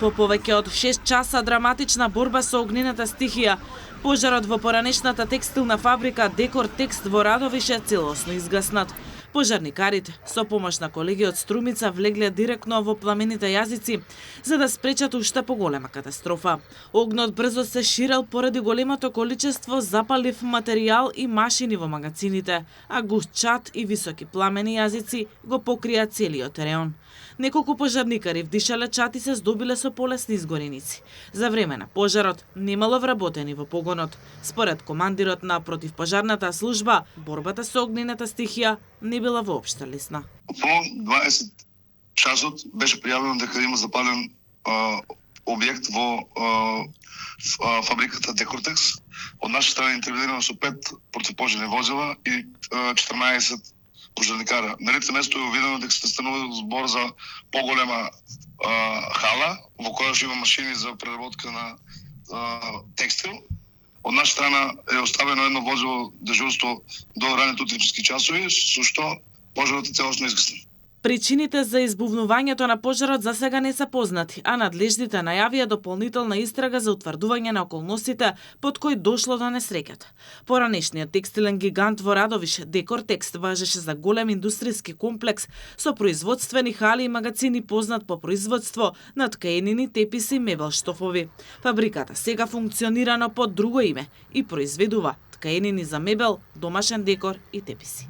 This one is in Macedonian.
По повеќе од 6 часа драматична борба со огнената стихија, пожарот во поранешната текстилна фабрика Декор Текст во Радовиш е целосно изгаснат. Пожарникарите со помош на колеги од Струмица влегле директно во пламените јазици за да спречат уште поголема катастрофа. Огнот брзо се ширел поради големото количество запалив материјал и машини во магазините, а густ чад и високи пламени јазици го покрија целиот реон. Неколку пожарникари вдишале чад и се здобиле со полесни изгореници. За време на пожарот немало вработени во погонот. Според командирот на противпожарната служба, борбата со огнената стихија не била воопшто лесна. По 20 часот беше пријавено дека има запален објект во фабриката Декортекс. Од наша страна интервенирано со 5 противпожарни возила и 14 пожарникара. На лице место е видено дека се станува збор за поголема хала во која има машини за преработка на текстил. Од наша страна е оставено едно возило дежурство до ранните утрински часови, со што пожарот е целосно изгаснен. Причините за избувнувањето на пожарот за сега не се познати, а надлежните најавија дополнителна истрага за утврдување на околностите под кои дошло до несреќата. Поранешниот текстилен гигант во Радовиш, Декор Текст, важеше за голем индустријски комплекс со производствени хали и магазини познат по производство на ткаенини, теписи и мебел-штофови. Фабриката сега функционира под друго име и произведува ткаенини за мебел, домашен декор и теписи.